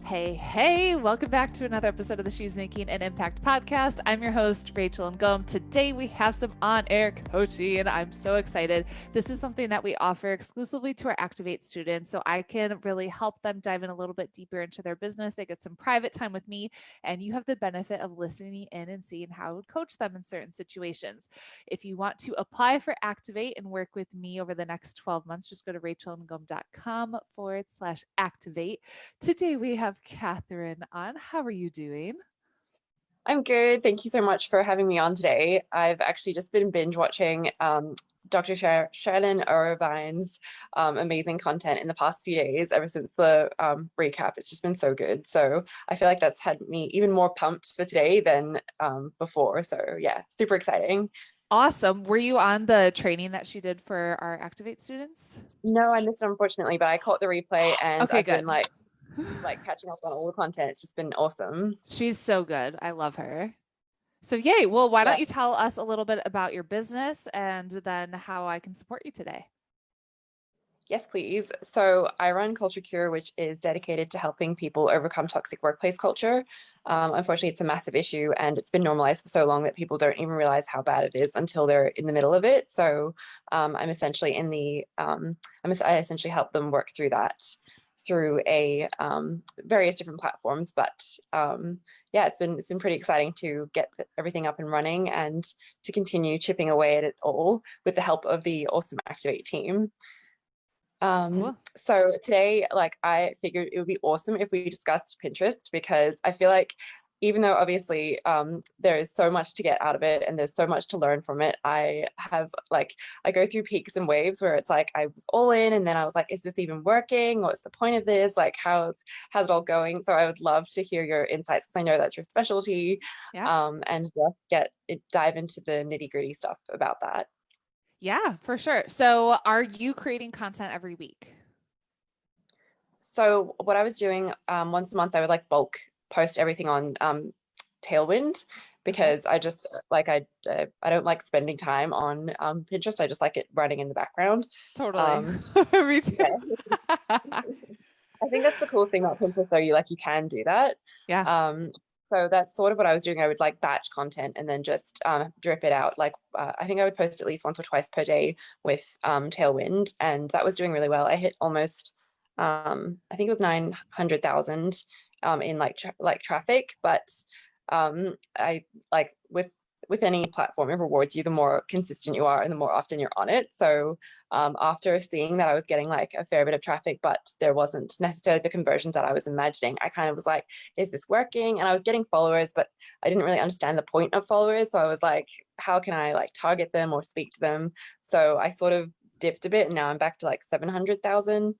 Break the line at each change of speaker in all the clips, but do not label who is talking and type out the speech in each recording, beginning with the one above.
Hey, welcome back to another episode of the She's Making an Impact podcast. I'm your host, Rachel Ngom. Today we have some on-air coaching and I'm so excited. This is something that we offer exclusively to our Activate students so I can really help them dive in a little bit deeper into their business. They get some private time with me and you have the benefit of listening in and seeing how I would coach them in certain situations. If you want to apply for Activate and work with me over the next 12 months, just go to rachelngom.com/activate. Today we have Catherine on. How are you doing?
I'm good. Thank you so much for having me on today. I've actually just been binge watching Dr. Sherilyn Irvine's amazing content in the past few days, ever since the recap. It's just been so good. So I feel like that's had me even more pumped for today than before. So yeah, super exciting.
Awesome. Were you on the training that she did for our Activate students?
No, I missed it unfortunately, but I caught the replay and
Okay,
I've been
good.
like catching up on all the content. It's just been awesome.
She's so good. I love her. So yay. Well, why
Yeah.
don't you tell us a little bit about your business and then how I can support you today?
Yes, please. So I run Culture Cure, which is dedicated to helping people overcome toxic workplace culture. Unfortunately, it's a massive issue and it's been normalized for so long that people don't even realize how bad it is until they're in the middle of it. So I'm essentially I essentially help them work through that through a various different platforms. But yeah, it's been pretty exciting to get everything up and running and to continue chipping away at it all with the help of the awesome Activate team.
Cool.
So today, like, I figured it would be awesome if we discussed Pinterest because I feel like even though obviously there is so much to get out of it and there's so much to learn from it, I go through peaks and waves where it's like I was all in and then I was like, is this even working? What's the point of this? Like, how's it all going? So I would love to hear your insights because I know that's your specialty,
Yeah.
and dive into the nitty-gritty stuff about that.
Yeah, for sure. So are you creating content every week?
So what I was doing once a month, I would like bulk post everything on Tailwind
Okay.
because I just I don't like spending time on Pinterest. I just like it running in the background.
Totally.
Um,
Me too.
yeah, I think that's the coolest thing about Pinterest, though. You can do that.
Yeah.
Um, so that's sort of what I was doing. I would like batch content and then just drip it out. I think I would post at least once or twice per day with Tailwind, and that was doing really well. I hit almost I think it was 900,000 in traffic, but I like with any platform, it rewards you the more consistent you are and the more often you're on it. So after seeing that I was getting like a fair bit of traffic, but there wasn't necessarily the conversions that I was imagining, I kind of was like, is this working? And I was getting followers, but I didn't really understand the point of followers. So I was like, how can I like target them or speak to them? So I sort of dipped a bit and now I'm back to like 700,000.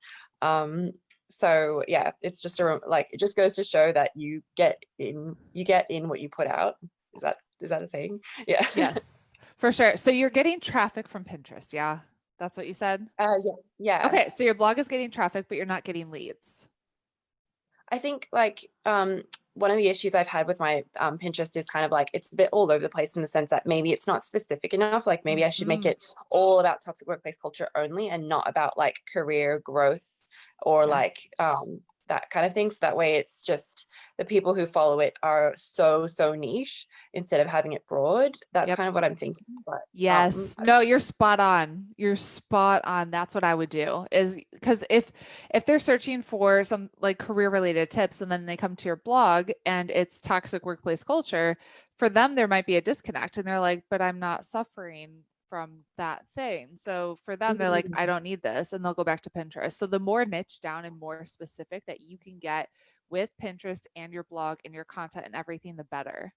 So yeah, it's just it just goes to show that you get in what you put out. Is that a saying? Yeah.
Yes, for sure. So you're getting traffic from Pinterest. Yeah. That's what you said?
Yeah.
Okay. So your blog is getting traffic, but you're not getting leads.
I think one of the issues I've had with my Pinterest is kind of like it's a bit all over the place in the sense that maybe it's not specific enough. Like maybe I should make it all about toxic workplace culture only and not about like career growth or
Yeah.
that kind of thing. So that way it's just the people who follow it are so niche instead of having it broad. That's
Yep.
kind of what I'm thinking. But
Yes. No, you're spot on. You're spot on. That's what I would do is because if they're searching for some like career related tips and then they come to your blog and it's toxic workplace culture, for them there might be a disconnect and they're like, but I'm not suffering from that thing. So for them, they're like, I don't need this, and they'll go back to Pinterest. So the more niche down and more specific that you can get with Pinterest and your blog and your content and everything, the better.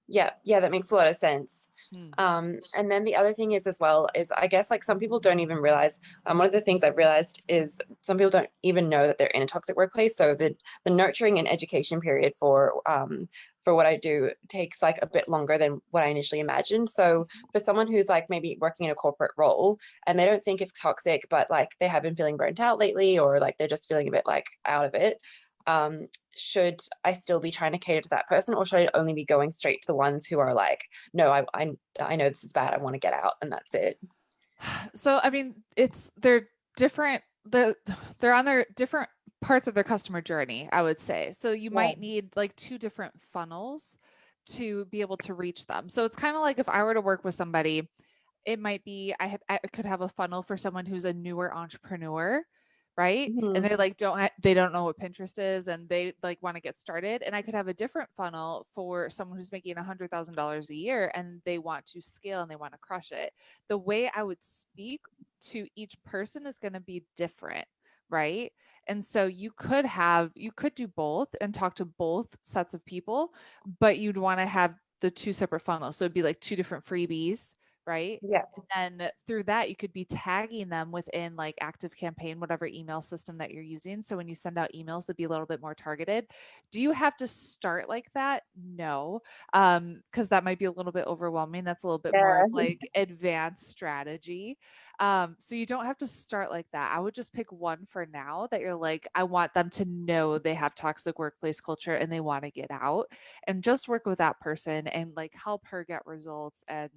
Yeah, that makes a lot of sense.
Hmm.
And then the other thing is as well is I guess like some people don't even realize. One of the things I've realized is some people don't even know that they're in a toxic workplace. So the nurturing and education period for what I do takes like a bit longer than what I initially imagined. So for someone who's like maybe working in a corporate role and they don't think it's toxic, but like they have been feeling burnt out lately, or like they're just feeling a bit like out of it. Should I still be trying to cater to that person, or should I only be going straight to the ones who are like, no, I know this is bad, I want to get out, and that's it?
So I mean, they're different. They're on their different parts of their customer journey, I would say. So you
Yeah.
might need like two different funnels to be able to reach them. So it's kind of like if I were to work with somebody, it might be I could have a funnel for someone who's a newer entrepreneur, right? And
Mhm.
they like they don't know what Pinterest is and they like want to get started. And I could have a different funnel for someone who's making $100,000 a year and they want to scale and they want to crush it. The way I would speak to each person is going to be different, right? And so you could do both and talk to both sets of people, but you'd want to have the two separate funnels. So it'd be like two different freebies, right?
Yeah.
And then through that, you could be tagging them within like Active Campaign, whatever email system that you're using. So when you send out emails, they'd be a little bit more targeted. Do you have to start like that? No, because that might be a little bit overwhelming. That's a little bit more
Yeah.
of like advanced strategy. So you don't have to start like that. I would just pick one for now that you're like, I want them to know they have toxic workplace culture and they want to get out, and just work with that person and like help her get results and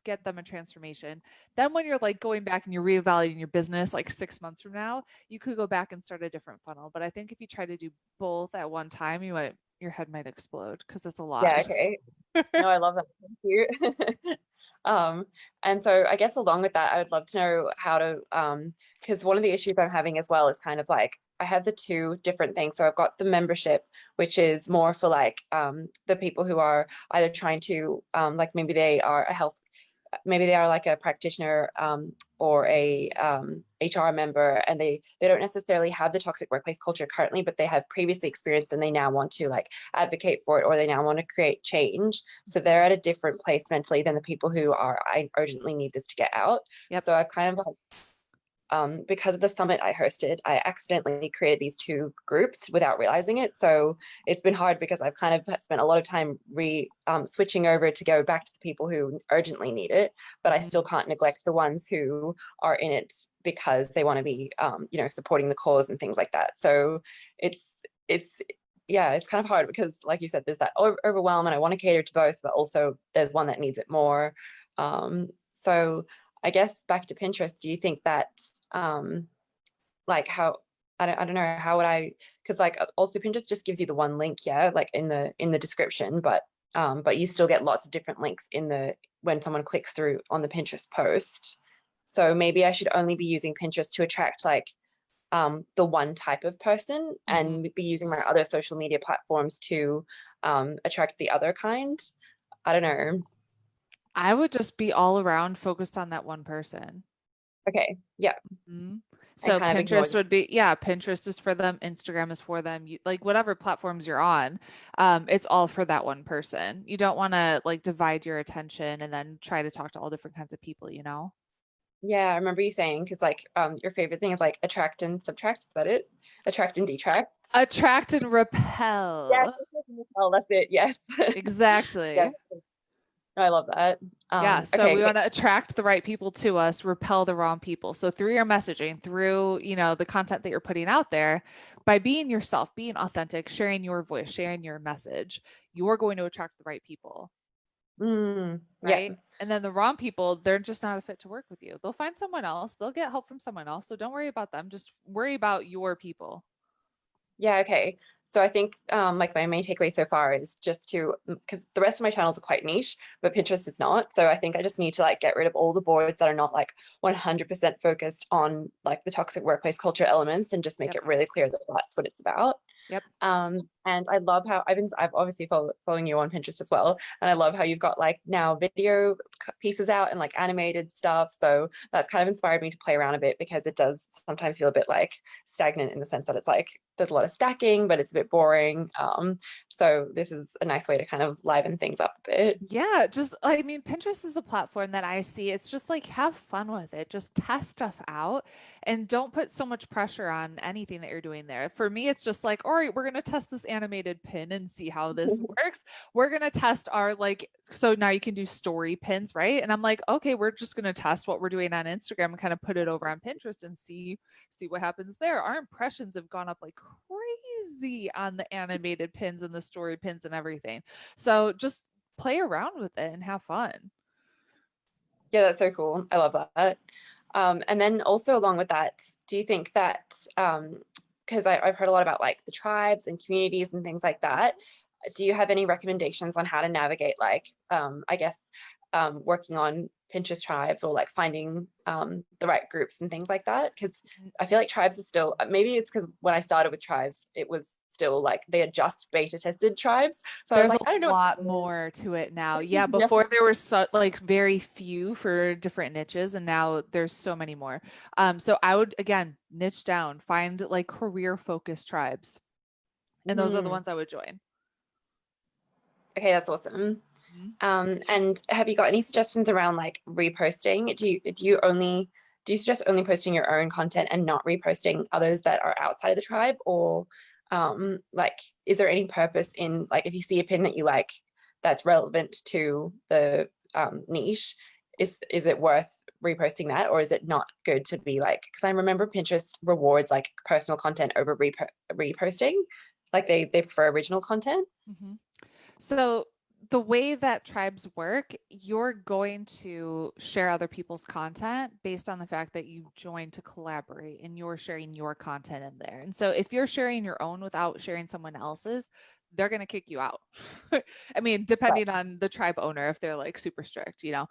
get them a transformation. Then when you're like going back and you're reevaluating your business like 6 months from now, you could go back and start a different funnel. But I think if you try to do both at one time, your head might explode because it's a lot.
Yeah, okay. No, I love that. Thank you. Um, and so I guess along with that, I would love to know how to, because one of the issues I'm having as well is kind of like I have the two different things. So I've got the membership, which is more for like the people who are either trying to like maybe they are a health, maybe they are like a practitioner or a HR member, and they don't necessarily have the toxic workplace culture currently, but they have previously experienced and they now want to like advocate for it, or they now want to create change. So they're at a different place mentally than the people who are, I urgently need this to get out.
Yep.
So I've kind of because of the summit I hosted, I accidentally created these two groups without realizing it. So it's been hard because I've kind of spent a lot of time switching over to go back to the people who urgently need it, but I still can't neglect the ones who are in it because they want to be, supporting the cause and things like that. So it's yeah, it's kind of hard because, like you said, there's that overwhelm, and I want to cater to both, but also there's one that needs it more. So I guess back to Pinterest, do you think that like how I don't know, how would I, because like also Pinterest just gives you the one link, yeah, like in the description, but you still get lots of different links in the when someone clicks through on the Pinterest post. So maybe I should only be using Pinterest to attract like the one type of person,
Mm-hmm.
and be using my other social media platforms to attract the other kind. I don't know.
I would just be all around focused on that one person.
Okay, yeah,
Mhm.
and
So
kind of ignore.
Pinterest would be, yeah, Pinterest is for them, Instagram is for them. You, like whatever platforms you're on, it's all for that one person. You don't want to like divide your attention and then try to talk to all different kinds of people, you know?
Yeah, I remember you saying, because like your favorite thing is like attract and subtract. Is that it? Attract and detract.
Attract and
Yes,
repel.
oh, that's it. Yes. Yeah,
Exactly.
no, I love that.
Yeah, so
Okay,
we
okay.
want to attract the right people to us, repel the wrong people. So through your messaging, through, the content that you're putting out there, by being yourself, being authentic, sharing your voice, sharing your message, you're going to attract the right people,
Yeah,
right? And then the wrong people, they're just not a fit to work with you. They'll find someone else, they'll get help from someone else. So don't worry about them. Just worry about your people.
yeah, okay. So I think like my main takeaway so far is just to, because the rest of my channels are quite niche, but Pinterest is not. So I think I just need to like get rid of all the boards that are not like 100% focused on like the toxic workplace culture elements, and just make
Yep.
it really clear that that's what it's about.
Yep.
And I love how I've obviously following you on Pinterest as well, and I love how you've got like now video pieces out and like animated stuff. So that's kind of inspired me to play around a bit, because it does sometimes feel a bit like stagnant in the sense that it's like there's a lot of stacking, but it's a bit boring. So this is a nice way to kind of liven things up a bit.
Yeah, just I mean, Pinterest is a platform that I see. It's just like have fun with it. Just test stuff out and don't put so much pressure on anything that you're doing there. For me, it's just like, all right, we're going to test this animated pin and see how this works. We're going to test our like, so now you can do story pins, right? And I'm like, okay, we're just going to test what we're doing on Instagram and kind of put it over on Pinterest and see what happens there. Our impressions have gone up like crazy on the animated pins and the story pins and everything. So just play around with it and have fun.
Yeah, that's so cool. I love that. And then also along with that, do you think that because I've heard a lot about like the tribes and communities and things like that. Do you have any recommendations on how to navigate like I guess working on Pinterest tribes or like finding the right groups and things like that? Because I feel like tribes are still, maybe it's because when I started with tribes, it was still like they had just beta tested tribes. So I was
There's
like,
a
I don't know what
lot
to do.
more to it now. Yeah,
Yeah.
before there were so like very few for different niches, and now there's so many more. So I would again niche down, find like career focused tribes, and those are the
Mhm.
ones I would join.
Okay, that's awesome.
Mhm.
And have you got any suggestions around like reposting? Do you suggest only posting your own content and not reposting others that are outside of the tribe? Or like is there any purpose in like if you see a pin that you like that's relevant to the niche, is it worth reposting that, or is it not good to be like, because I remember Pinterest rewards like personal content over reposting, like they prefer original content.
Mhm. So the way that tribes work, you're going to share other people's content based on the fact that you joined to collaborate and you're sharing your content in there. And so if you're sharing your own without sharing someone else's, they're going to kick you out. I mean,
Right.
depending on the tribe owner, if they're like super strict, you know.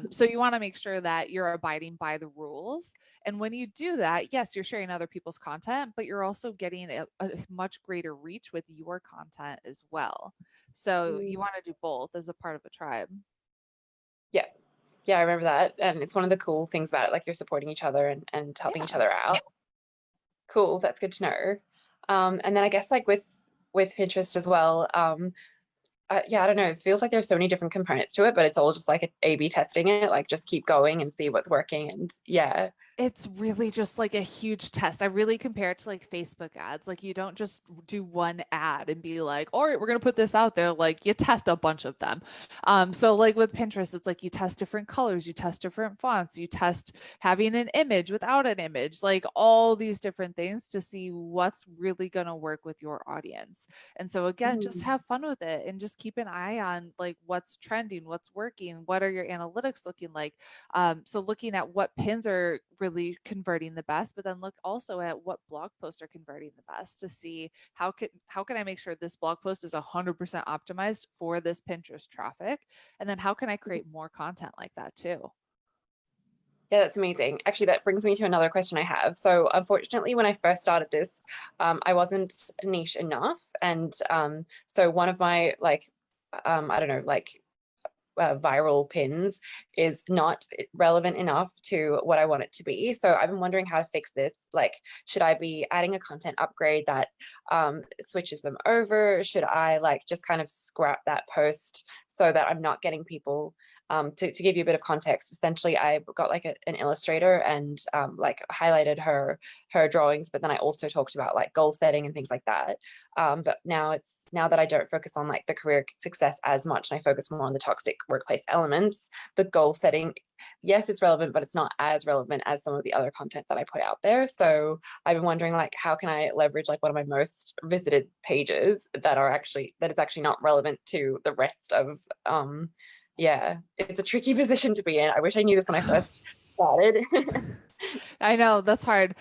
So you want to make sure that you're abiding by the rules. And when you do that, yes, you're sharing other people's content, but you're also getting a much greater reach with your content as well. So you
Mm.
want to do both as a part of a tribe.
Yeah. Yeah, I remember that. And it's one of the cool things about it, like you're supporting each other and helping each
Yeah.
other out. Cool, that's good to know. And then I guess like with Pinterest as well, yeah, I don't know. It feels like there's so many different components to it, but it's all just like A/B testing it, like just keep going and see what's working. And yeah.
It's really just like a huge test. I really compare it to like Facebook ads. Like you don't just do one ad and be like, all right, we're gonna put this out there. Like you test a bunch of them. So like with Pinterest, it's like you test different colors, you test different fonts, you test having an image without an image, like all these different things to see what's really gonna work with your audience. And so again, just
Mhm.
have fun with it and just keep an eye on like what's trending, what's working, what are your analytics looking like. So looking at what pins are really converting the best, but then look also at what blog posts are converting the best to see how can I make sure this blog post is 100% optimized for this Pinterest traffic, and then how can I create more content like that too?
Yeah, that's amazing. Actually, that brings me to another question I have. So, unfortunately, when I first started this, I wasn't niche enough, and so one of my like, I don't know, like viral pins is not relevant enough to what I want it to be. So I've been wondering how to fix this. Like, should I be adding a content upgrade that switches them over? Should I like just kind of scrap that post so that I'm not getting people to give you a bit of context? Essentially, I got like an illustrator and like highlighted her drawings, but then I also talked about like goal setting and things like that. But now that I don't focus on like the career success as much and I focus more on the toxic workplace elements, the goal setting, yes, it's relevant, but it's not as relevant as some of the other content that I put out there. So I've been wondering like how can I leverage like one of my most visited pages that is actually not relevant to the rest of yeah, it's a tricky position to be in. I wish I knew this when I first started.
I know that's hard.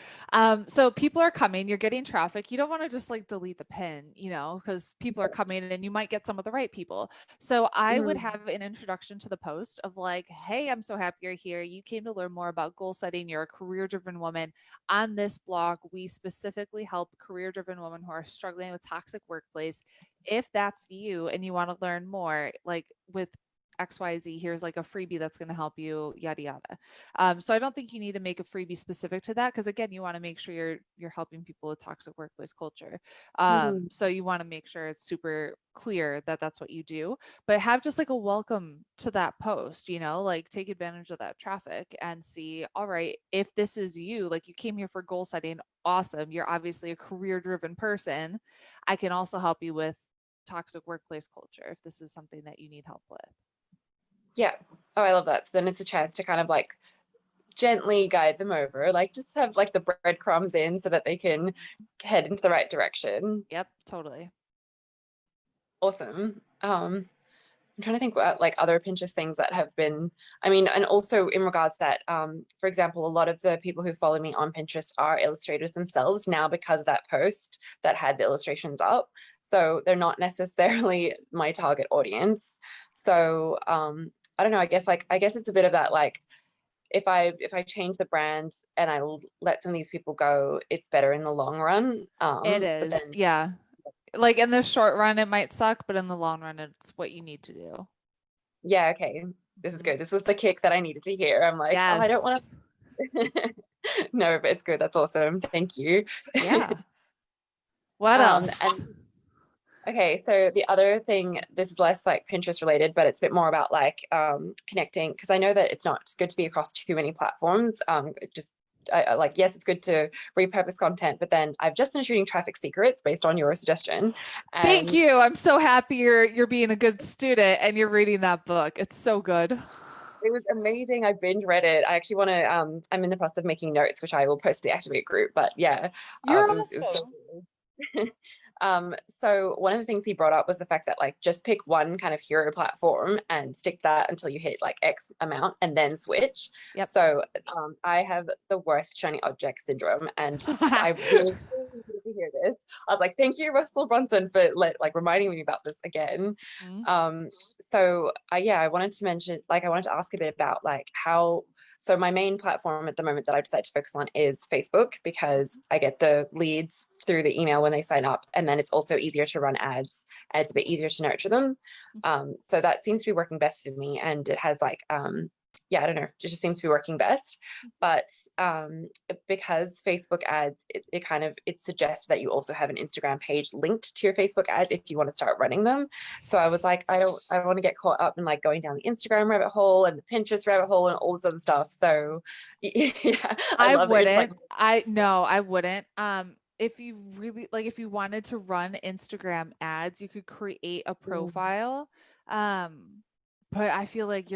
So people are coming, you're getting traffic. You don't want to just like delete the pin, you know, because people are coming and you might get some of the right people. So I would
Mhm.
have an introduction to the post of like, hey, I'm so happy you're here. You came to learn more about goal setting. You're a career driven woman. On this blog, we specifically help career driven women who are struggling with toxic workplace. If that's you and you want to learn more, like with XYZ, here's like a freebie that's going to help you, yada yada. So I don't think you need to make a freebie specific to that because again, you want to make sure you're helping people with toxic workplace culture.
Mhm.
So you want to make sure it's super clear that that's what you do, but have just like a welcome to that post. You know, like take advantage of that traffic and see. All right, if this is you, like you came here for goal setting, awesome. You're obviously a career driven person. I can also help you with toxic workplace culture if this is something that you need help with.
Yeah. Oh, I love that. So then it's a chance to kind of like gently guide them over, like just have like the breadcrumbs in so that they can head into the right direction.
Yep, totally.
Awesome. I'm trying to think about like other Pinterest things that have been, I mean, and also in regards to that, for example, a lot of the people who follow me on Pinterest are illustrators themselves now because of that post that had the illustrations up. So they're not necessarily my target audience. So I don't know, I guess it's a bit of that, like, if I change the brands and let some of these people go, it's better in the long run.
It
But
is.
then,
Yeah. Like in the short run, it might suck, but in the long run, it's what you need to do.
yeah, okay, this is
Mhm.
good. This was the kick that I needed to hear. I'm like, oh, I don't want
Yes.
to. No, but it's good. That's awesome. Thank you.
Yeah. What
And
else?
okay, so the other thing, this is less like Pinterest related, but it's a bit more about like connecting, because I know that it's not good to be across too many platforms. Just like, yes, it's good to repurpose content, but then I've just been shooting traffic secrets based on your suggestion.
Thank
And
you. I'm so happy you're being a good student and you're reading that book. It's so good.
it was amazing. I binge read it. I actually want to, I'm in the process of making notes, which I will post to the Activate group. But yeah,
You're
it was so
awesome.
cool. So one of the things he brought up was the fact that like just pick one kind of hero platform and stick to that until you hit like X amount and then switch.
Yep.
So I have the worst shiny object syndrome, and I really needed to hear this. I was like, thank you, Russell Brunson, for like reminding me about this again.
Mhm.
So yeah, I wanted to mention, like, I wanted to ask a bit about like how, so my main platform at the moment that I've decided to focus on is Facebook, because I get the leads through the email when they sign up, and then it's also easier to run ads and it's a bit easier to nurture them. So that seems to be working best for me, and it has like yeah, I don't know, it just seems to be working best. But because Facebook ads, it kind of, it suggests that you also have an Instagram page linked to your Facebook ads if you want to start running them. So I was like, I don't want to get caught up in like going down the Instagram rabbit hole and the Pinterest rabbit hole and all this other stuff. So yeah, I
I
love that you're just like,
wouldn't. I no, I wouldn't. If you really like, if you wanted to run Instagram ads, you could create a profile. Um, but I feel like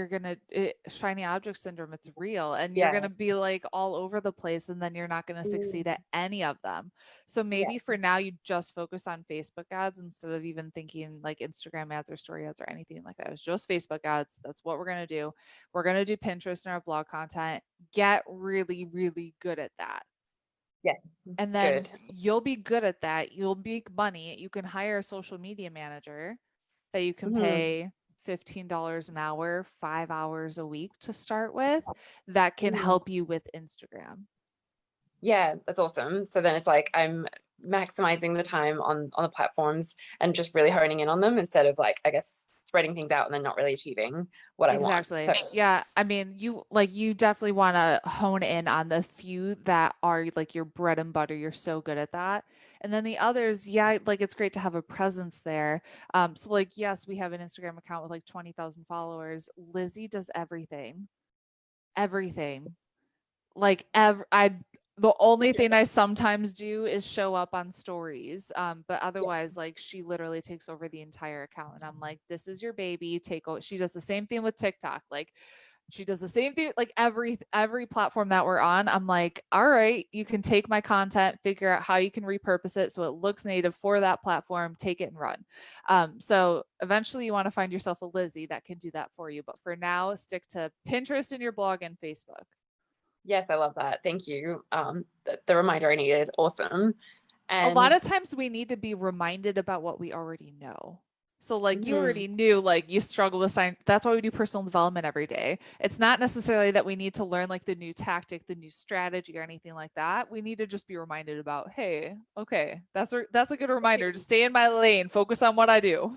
shiny object syndrome, it's real, and you're
yeah,
gonna be like all over the place, and then you're not gonna succeed at any of them. So
yeah,
maybe for now, you just focus on Facebook ads instead of even thinking like Instagram ads or story ads or anything like that. It's just Facebook ads. That's what we're gonna do. We're gonna do Pinterest in our blog content. Get really, really good at that.
yeah,
And then
good.
you'll be good at that. You'll make money. You can hire a social media manager that you can
Mhm,
pay $15 an hour, 5 hours a week to start with, that can
mhm.
help you with Instagram.
Yeah, that's awesome. So then it's like I'm maximizing the time on the platforms and just really honing in on them instead of like, I guess, spreading things out and then not really achieving what I want.
Exactly.
So
Yeah. I mean, you definitely want to hone in on the few that are like your bread and butter. You're so good at that. And then the others, yeah, like it's great to have a presence there. So like, yes, we have an Instagram account with like 20,000 followers. Lizzie does everything. Everything. The only thing I sometimes do is show up on stories. But
yeah.
otherwise, like she literally takes over the entire account. And I'm like, this is your baby. Take over. She does the same thing with TikTok. Like she does the same thing, like every platform that we're on. I'm like, all right, you can take my content, figure out how you can repurpose it so it looks native for that platform, take it and run. So eventually you want to find yourself a Lizzie that can do that for you. But for now, stick to Pinterest and your blog and Facebook.
Yes, I love that. Thank you. The reminder I needed. Awesome.
A lot
And
of times we need to be reminded about what we already know. So like you
mhm,
already knew, like you struggle with science. That's why we do personal development every day. It's not necessarily that we need to learn like the new tactic, the new strategy or anything like that. We need to just be reminded about, hey, okay, that's a good reminder. Just stay in my lane, focus on what I do.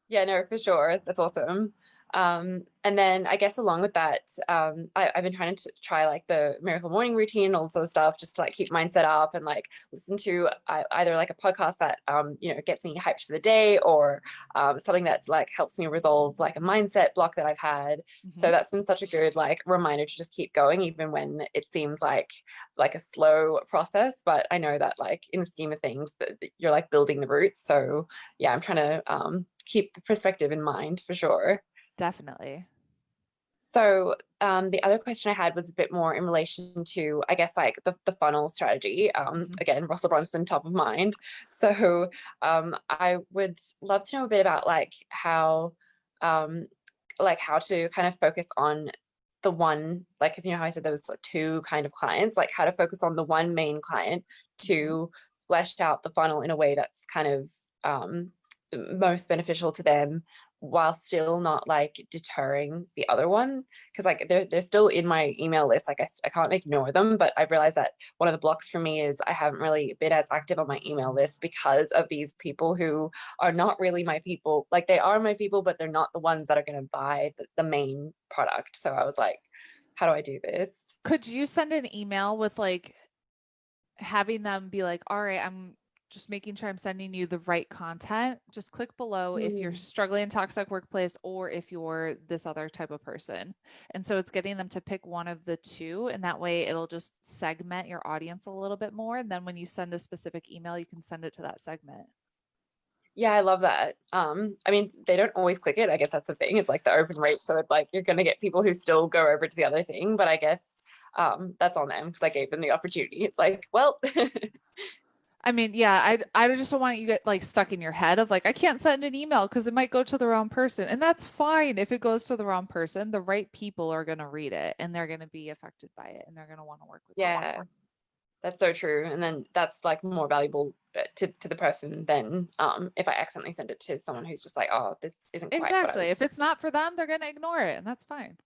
yeah, no, for sure. That's awesome. And then I guess along with that, I've been trying to try like the miracle morning routine and all this other stuff just to like keep mindset up and like listen to either like a podcast that you know, gets me hyped for the day, or something that like helps me resolve like a mindset block that I've had. So
Mhm.
that's been such a good like reminder to just keep going even when it seems like a slow process. But I know that like in the scheme of things that you're like building the roots. So yeah, I'm trying to keep the perspective in mind for sure.
Definitely.
So the other question I had was a bit more in relation to, I guess, like the funnel strategy.
Mhm.
Again, Russell Brunson top of mind. So I would love to know a bit about like how like how to kind of focus on the one, like, because you know how I said there was like two kind of clients, like how to focus on the one main client to flesh out the funnel in a way that's kind of most beneficial to them while still not like deterring the other one, because like they're still in my email list, like I can't ignore them, but I've realized that one of the blocks for me is I haven't really been as active on my email list because of these people who are not really my people. Like they are my people, but they're not the ones that are going to buy the main product. So I was like, how do I do this?
Could you send an email with like having them be like, all right, I'm just making sure I'm sending you the right content. Just click below if you're struggling in toxic workplace or if you're this other type of person. And so it's getting them to pick one of the two. And that way it'll just segment your audience a little bit more. And then when you send a specific email, you can send it to that segment.
Yeah, I love that. I mean, they don't always click it. I guess that's the thing. It's like the open rate. So it's like you're gonna get people who still go over to the other thing, but I guess that's on them because I gave them the opportunity. It's like, well,
I mean, yeah, I just don't want you to get like stuck in your head of like, I can't send an email because it might go to the wrong person. And that's fine. If it goes to the wrong person, the right people are going to read it and they're going to be affected by it and they're going to want to work with you.
yeah, that's so true. And then that's like more valuable to the person than if I accidentally send it to someone who's just like, oh, this isn't quite what I
Exactly. If
was.
it's not for them, they're going to ignore it and that's fine.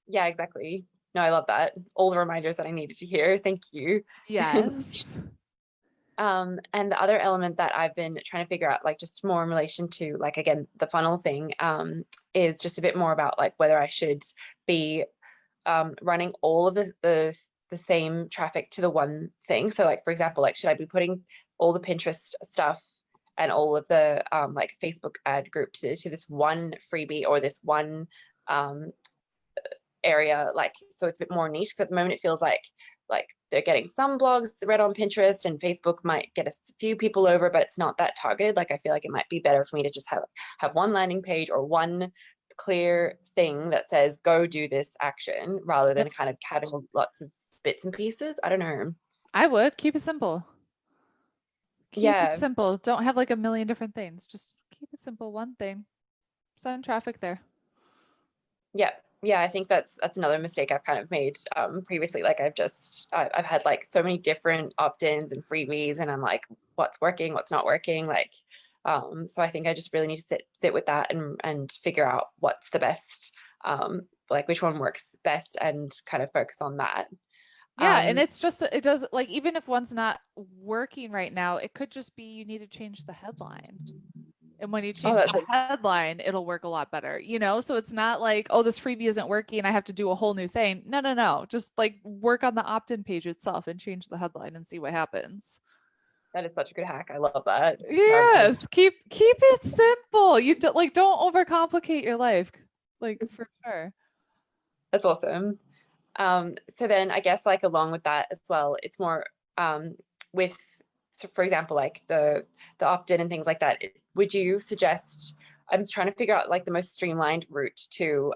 Yeah, exactly. No, I love that. All the reminders that I needed to hear. Thank you.
Yes.
And the other element that I've been trying to figure out, like just more in relation to like again the funnel thing, is just a bit more about like whether I should be running all of the same traffic to the one thing. So like for example, like should I be putting all the Pinterest stuff and all of the like Facebook ad groups to this one freebie or this one area, like so it's a bit more niche because at the moment it feels like they're getting some blogs read on Pinterest and Facebook might get a few people over, but it's not that targeted. Like I feel like it might be better for me to just have one landing page or one clear thing that says go do this action rather than
Yep.
kind of having lots of bits and pieces. I don't know.
I would keep it simple. Keep it
Yeah,
simple. Don't have like a million different things. Just keep it simple. One thing. Send traffic there.
yeah, yeah, I think that's another mistake I've kind of made previously. Like I've had like so many different opt-ins and freebies and I'm like, what's working, what's not working, like so I think I just really need to sit with that and figure out what's the best, like which one works best and kind of focus on that.
Yeah, and
um
it's just it does like even if one's not working right now, it could just be you need to change the headline. And when you
oh
change
that's
the headline, it'll work a lot better, you know? So it's not like, oh, this freebie isn't working. I have to do a whole new thing. No, no, no. Just like work on the opt-in page itself and change the headline and see what happens.
that is such a good hack. I love that. And
Yes, keep it simple. You like don't overcomplicate your life. Like for sure.
that's awesome. So then I guess like along with that as well, it's more with, so for example, like the opt-in and things like that, would you suggest, I'm trying to figure out like the most streamlined route to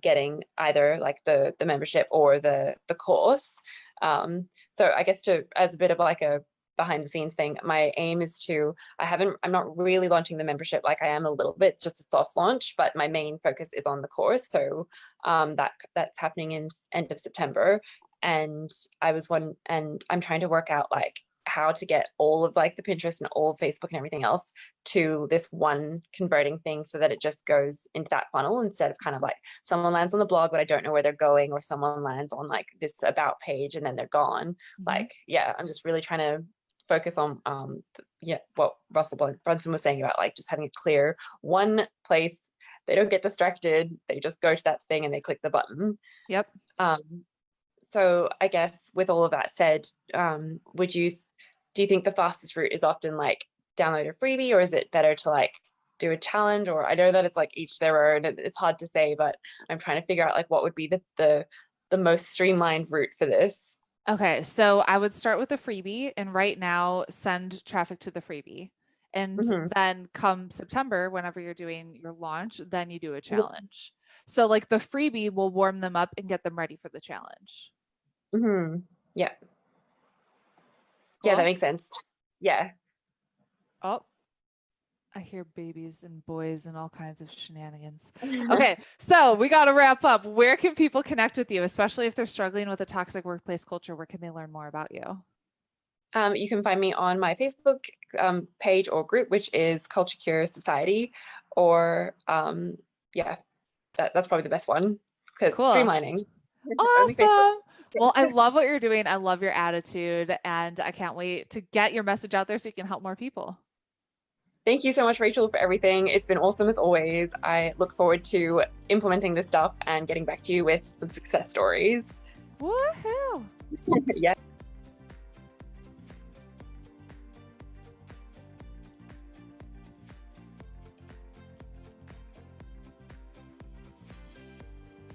getting either like the membership or the course. So I guess to as a bit of like a behind the scenes thing, my aim is to, I'm not really launching the membership like I am a little bit, it's just a soft launch, but my main focus is on the course. So that's happening in end of September. And I'm trying to work out like how to get all of like the Pinterest and all of Facebook and everything else to this one converting thing so that it just goes into that funnel instead of kind of like someone lands on the blog but I don't know where they're going, or someone lands on like this about page and then they're gone.
Mhm.
Like yeah, I'm just really trying to focus on yeah, what Russell Brunson was saying about like just having a clear one place. They don't get distracted, they just go to that thing and they click the button.
Yep.
um, so I guess with all of that said, do you think the fastest route is often like download a freebie, or is it better to like do a challenge? Or I know that it's like each their own, it's hard to say, but I'm trying to figure out like what would be the most streamlined route for this.
Okay, so I would start with a freebie and right now send traffic to the freebie. And
Mm-hmm.
then come September, whenever you're doing your launch, then you do a challenge. So like the freebie will warm them up and get them ready for the challenge.
Mm-hmm. Yeah, yeah, that
Cool.
makes sense. Yeah.
Oh, I hear babies and boys and all kinds of shenanigans. Okay, so we got to wrap up. Where can people connect with you, especially if they're struggling with a toxic workplace culture? Where can they learn more about you?
You can find me on my Facebook page or group, which is Culture Curious Society, or yeah, that's probably the best one because
Cool.
streamlining. Only Facebook.
Awesome. Well, I love what you're doing. I love your attitude, and I can't wait to get your message out there so you can help more people.
Thank you so much, Rachel, for everything. It's been awesome as always. I look forward to implementing this stuff and getting back to you with some success stories.
Woohoo!
Yeah.